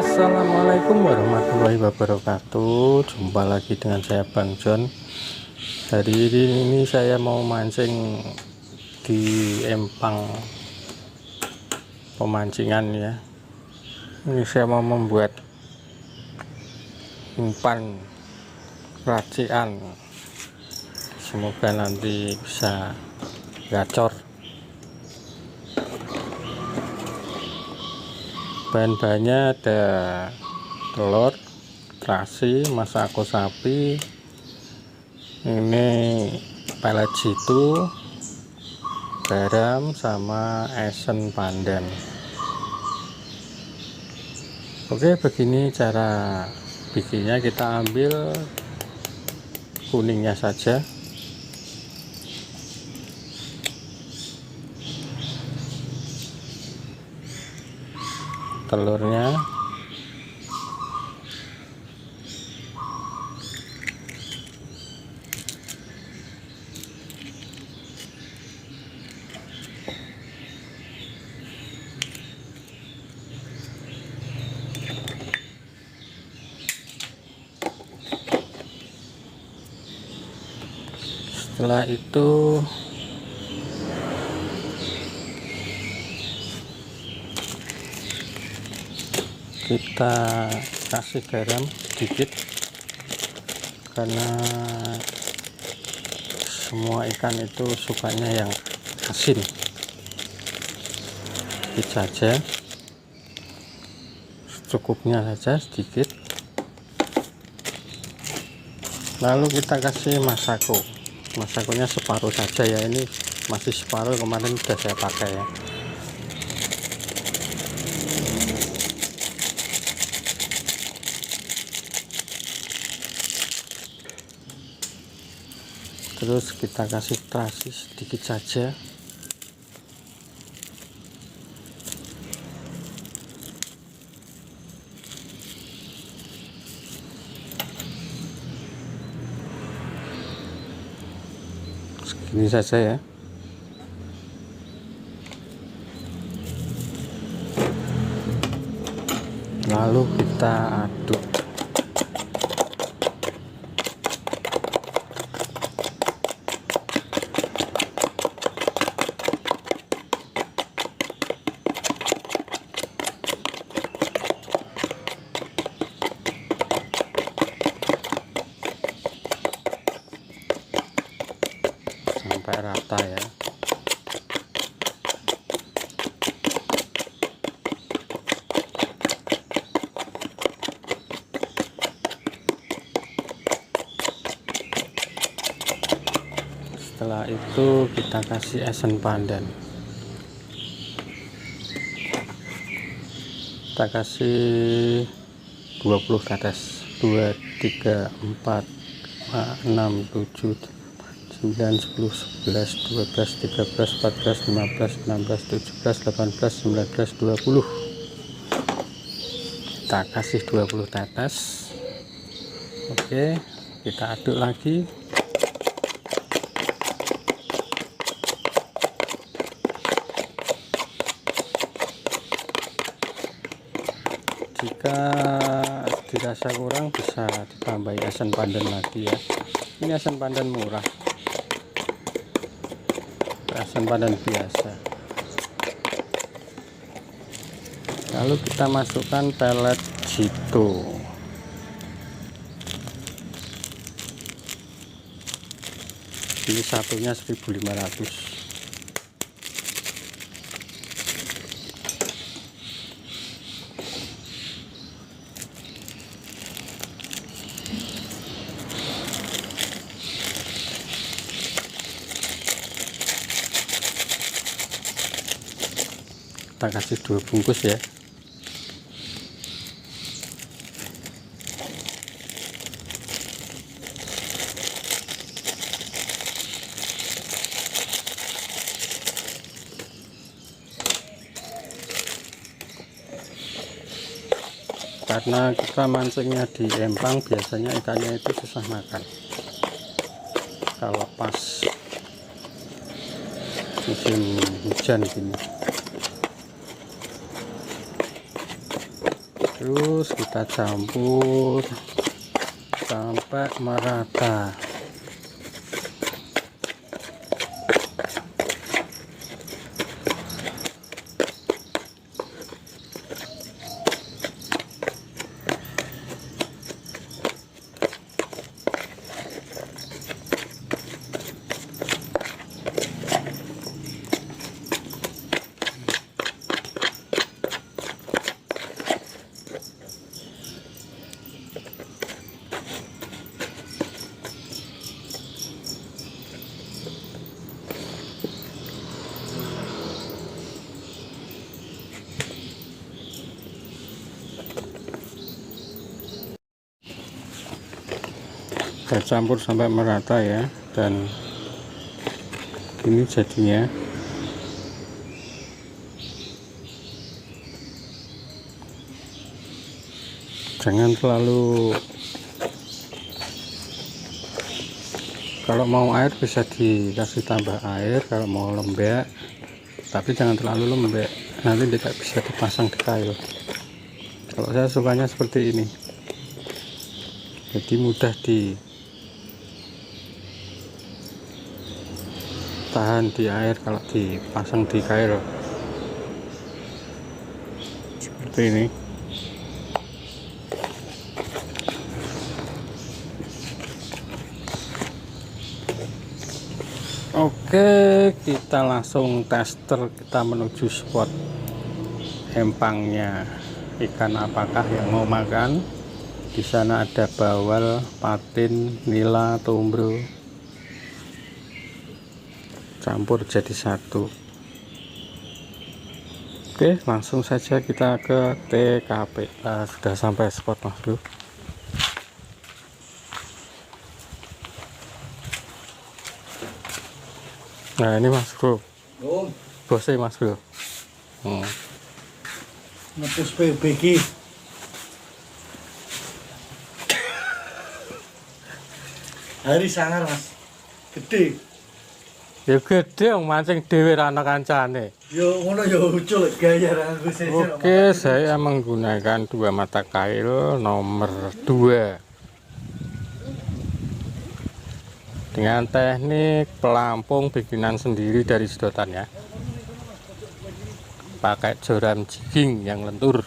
Assalamualaikum warahmatullahi wabarakatuh. Jumpa lagi dengan saya Bang John. Hari ini saya mau mancing di empang pemancingan ya. Ini saya mau membuat umpan racikan. Semoga nanti bisa gacor. Bahan-bahannya ada telur, terasi, masako sapi, ini pelet jitu, garam, sama esen pandan. Oke, begini cara bikinnya. Kita ambil kuningnya saja, telurnya, setelah itu kita kasih garam sedikit, karena semua ikan itu sukanya yang asin. Sedikit saja, cukupnya saja sedikit. Lalu kita kasih masakonya separuh saja ya, ini masih separuh, kemarin sudah saya pakai ya. Terus kita kasih terasi sedikit saja. Segini saja ya. Lalu kita aduk. Sampai rata ya. Setelah itu kita kasih esen pandan. Kita kasih 20 tetes. 2, 3, 4, 5, 6, 7, 9, 10, 11, 12, 13, 14, 15, 16, 17, 18, 19, 20. Kita kasih 20 tetes. Oke, kita aduk lagi. Jika dirasa kurang bisa ditambahi esen pandan lagi ya. Ini esen pandan murah, esen pandan biasa. Lalu kita masukkan pelet jitu. Ini satunya 1.500. Kita kasih 2 bungkus ya. Karena kita mancingnya di empang, biasanya ikannya itu susah makan kalau pas musim hujan gini. terus kita campur sampai merata. Kita campur sampai merata ya, dan ini jadinya. Jangan terlalu, kalau mau air bisa dikasih tambah air kalau mau lembek, tapi jangan terlalu lembek, nanti tidak bisa dipasang di kail. Kalau saya sukanya seperti ini, jadi mudah tahan di air kalau dipasang di kail seperti ini. Oke, kita langsung tester, kita menuju spot empangnya. Ikan apakah yang mau makan? Di sana ada bawal, patin, nila, tumbro, campur jadi satu. Oke, langsung saja kita ke TKP. Sudah sampai spot Mas Bro. Nah ini Mas Bro, bosnya Mas Bro. Ngepus PUBG. Hari sangar Mas, gede. Ya gede, mancing dhewe ra ana kancane. Yo ngono yo ucul gaya aku sesir. Oke, saya menggunakan 2 mata kail nomor 2 dengan teknik pelampung bikinan sendiri dari sedotan ya. Pakai joran jigging yang lentur.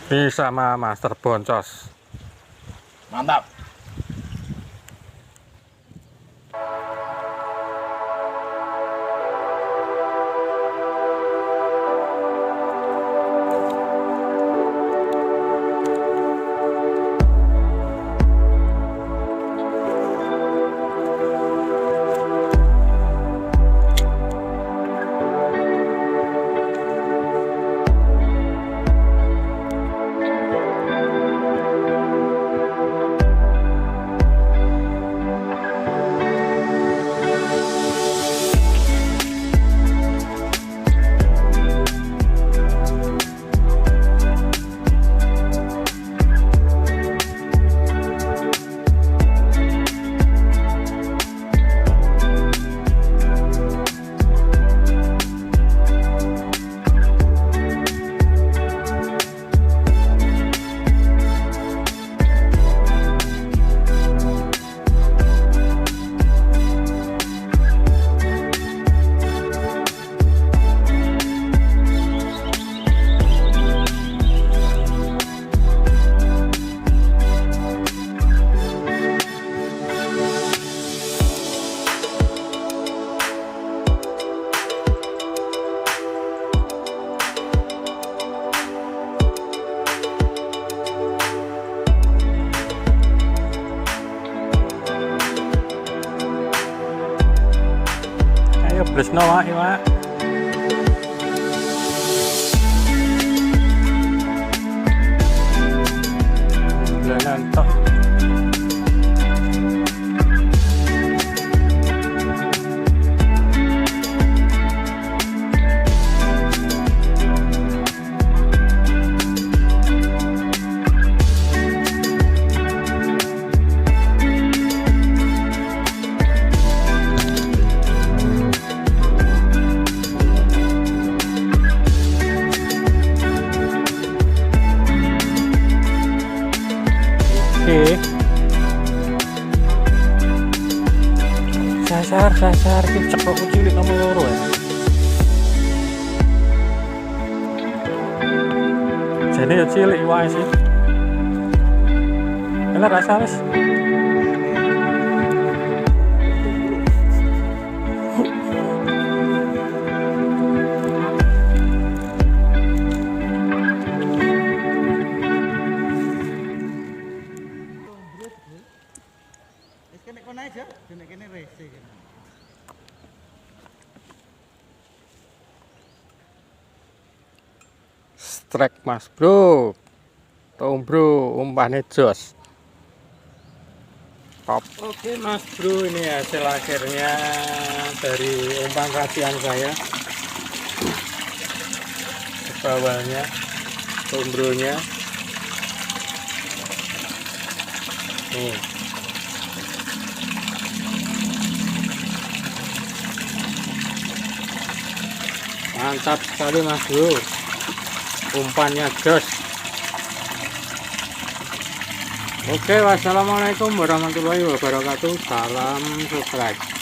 Ini sama master boncos. Mantap. Blesno wae, Pak. Bulanan tok. Sasar iki ceklok cilik nomor loro ya. Jane ya cilik wae sih. Enak rasa wis. Strike mas bro, tolong bro, umpannya jos top. Oke mas bro, ini hasil akhirnya dari umpan racian saya. Bawahnya, tombronya nih. Mantap sekali mas bro, umpannya jos. Oke, wassalamualaikum warahmatullahi wabarakatuh. Salam subscribe.